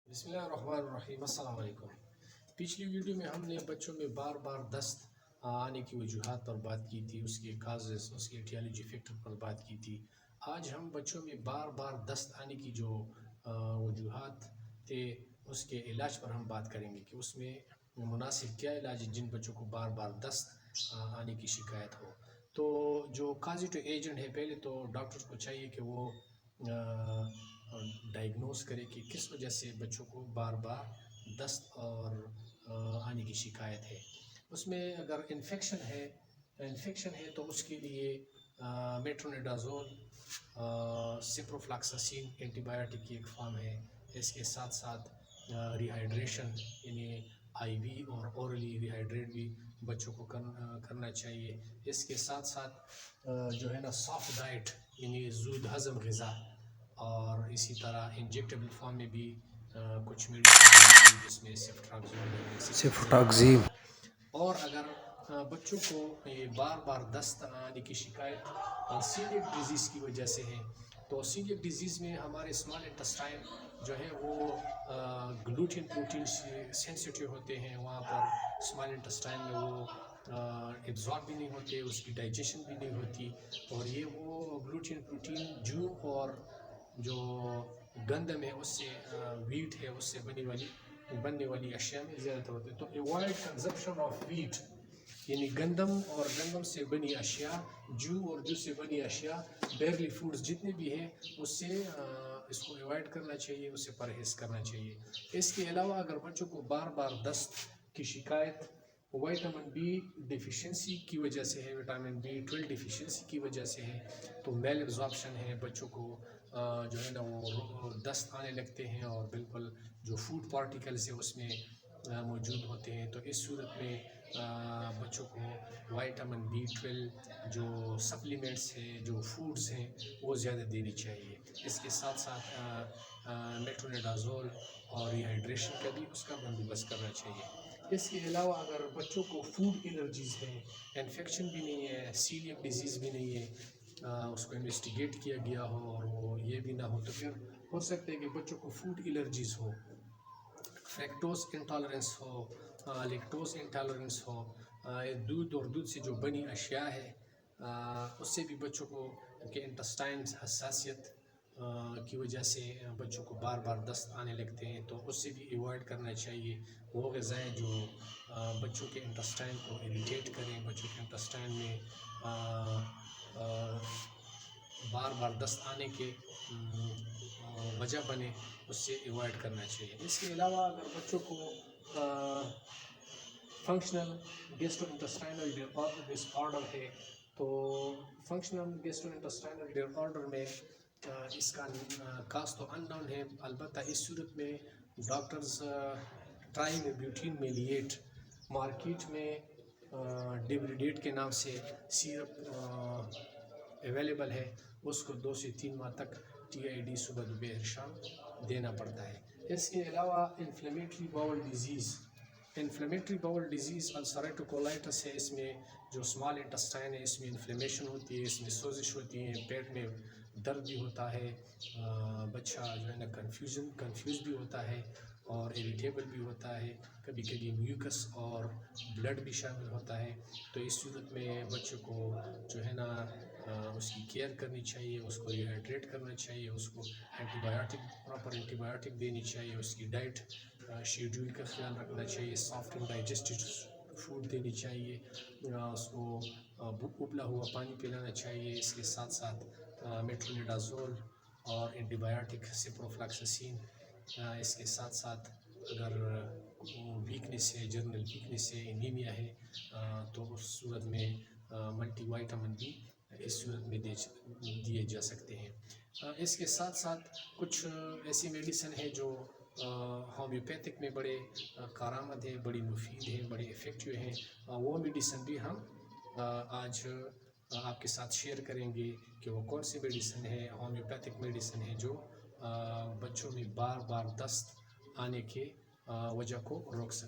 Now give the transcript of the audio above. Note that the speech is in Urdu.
بسم اللہ الرحمن الرحیم، السلام علیکم۔ پچھلی ویڈیو میں ہم نے بچوں میں بار بار دست آنے کی وجوہات پر بات کی تھی، اس کے کازز، اس کے ایٹیالوجی فیکٹر پر بات کی تھی۔ آج ہم بچوں میں بار بار دست آنے کی جو وجوہات تھے اس کے علاج پر ہم بات کریں گے کہ اس میں مناسب کیا علاج ہے جن بچوں کو بار بار دست آنے کی شکایت ہو۔ تو جو کازیٹو ایجنٹ ہے، پہلے تو ڈاکٹر کو چاہیے کہ وہ ڈائگنوز کرے کہ کس وجہ سے بچوں کو بار بار دست اور آنے کی شکایت ہے۔ اس میں اگر انفیکشن ہے تو اس کے لیے میٹرونیڈازول، سپروفلاکساسین اینٹی بایوٹک کی ایک فارم ہے۔ اس کے ساتھ ساتھ ریہائیڈریشن یعنی آئی وی اور اورلی ریہائیڈریٹ بھی بچوں کو کرنا چاہیے۔ اس کے ساتھ ساتھ جو ہے نا سافٹ ڈائٹ یعنی زود ہضم غذا، اور اسی طرح انجیکٹیبل فارم میں بھی کچھ میڈیسن جس میں سیفٹاکزیم۔ اور اگر بچوں کو یہ بار بار دست آنے کی شکایت سیلیک ڈیزیز کی وجہ سے ہے تو سیلیک ڈیزیز میں ہمارے اسمال انٹسٹائن جو ہے وہ گلوٹین پروٹین سے سینسیٹیو ہوتے ہیں، وہاں پر اسمال انٹسٹائن میں وہ ایبزارب بھی نہیں ہوتے، اس کی ڈائجیشن بھی نہیں ہوتی، اور یہ وہ گلوٹین پروٹین جو اور جو گندم ہے اس سے ویٹ ہے اس سے بننے والی اشیاء میں زیادہ تر ہوتے ہیں۔ تو ایوائڈ کنزمپشن آف ویٹ یعنی گندم اور گندم سے بنی اشیاء، جو اور جو سے بنی اشیاء، ڈیری فوڈز جتنے بھی ہیں اس سے اس کو ایوائڈ کرنا چاہیے، اس سے پرہیز کرنا چاہیے۔ اس کے علاوہ اگر بچوں کو بار بار دست کی شکایت وائٹامن بی ڈیفیشنسی کی وجہ سے ہے، وٹامن B12 ڈیفیشنسی کی وجہ سے ہے، تو میل ایبزارپشن ہے، بچوں کو جو ہے نا وہ دست آنے لگتے ہیں اور بالکل جو فوڈ پارٹیکلز ہیں اس میں موجود ہوتے ہیں، تو اس صورت میں بچوں کو وائٹامن B12 جو سپلیمنٹس ہیں، جو فوڈز ہیں، وہ زیادہ دینی چاہیے۔ اس کے ساتھ ساتھ میٹرونیڈازول اور ریہائیڈریشن کا بھی اس کا بندوبست کرنا چاہیے۔ اس کے علاوہ اگر بچوں کو فوڈ الرجیز ہیں، انفیکشن بھی نہیں ہے، سیلیک ڈیزیز بھی نہیں ہے، اس کو انویسٹیگیٹ کیا گیا ہو اور وہ یہ بھی نہ ہو، تو پھر ہو سکتا ہے کہ بچوں کو فوڈ الرجیز ہو، فریکٹوز انٹالرنس ہو، لیکٹوز انٹالرنس ہو، دودھ اور دودھ سے جو بنی اشیاء ہے اس سے بھی بچوں کو کہ انٹسٹائن حساسیت کی وجہ سے بچوں کو بار بار دست آنے لگتے ہیں، تو اس سے بھی ایوائڈ کرنا چاہیے۔ وہ غذائیں جو بچوں کے انٹسٹائن کو اریٹیٹ کریں، بچوں کے انٹسٹائن میں بار بار دست آنے کے وجہ بنے، اس سے ایوائڈ کرنا چاہیے۔ اس کے علاوہ اگر بچوں کو فنکشنل گیسٹرو انٹسٹائنل ڈس آرڈر ہے تو فنکشنل گیسٹرو انٹسٹائنل ڈس آرڈر میں اس کا کاز تو ان نون ہے، البتہ اس صورت میں ڈاکٹرز ٹرائی بیوٹین میلیٹ مارکیٹ میں ڈیبریڈیٹ کے نام سے سیرپ اویلیبل ہے، اس کو 2 سے 3 ماہ تک TID صبح دوپہر شام دینا پڑتا ہے۔ اس کے علاوہ انفلیمیٹری باول ڈیزیز السریٹو کولائٹس ہے، اس میں جو اسمال انٹسٹائن ہے اس میں انفلیمیشن ہوتی ہے، اس میں سوزش ہوتی ہے، پیٹ میں درد بھی ہوتا ہے، بچہ جو ہے نا کنفیوز بھی ہوتا ہے اور اریٹیبل بھی ہوتا ہے، کبھی کبھی میوکس اور بلڈ بھی شامل ہوتا ہے۔ تو اس صورت میں بچوں کو جو ہے نا اس کی کیئر کرنی چاہیے، اس کو ریہائیڈریٹ کرنا چاہیے، اس کو پراپر اینٹی بایوٹک دینی چاہیے، اس کی ڈائٹ شیڈول کا خیال رکھنا چاہیے، سافٹ اینڈ ڈائجسٹڈ فوڈ دینی چاہیے، اس کو ابلا ہوا پانی پلانا چاہیے۔ اس کے ساتھ ساتھ میٹرونیڈازول اور اینٹی بایوٹک سپروفلاکساسین، اس کے ساتھ ساتھ اگر ویکنس ہے، جنرل ویکنس ہے، انیمیا ہے، تو اس صورت میں ملٹی وائٹامن بھی اس صورت میں دیے جا سکتے ہیں۔ اس کے ساتھ ساتھ کچھ ایسی میڈیسن ہے جو ہومیوپیتھک میں بڑے کارآمد ہیں، بڑی مفید ہیں، بڑے افیکٹو ہیں، وہ میڈیسن بھی ہم آج آپ کے ساتھ شیئر کریں گے کہ وہ کون سی میڈیسن ہے، ہومیوپیتھک میڈیسن ہے جو بچوں میں بار بار دست آنے کے وجہ کو روک سکتے ہیں۔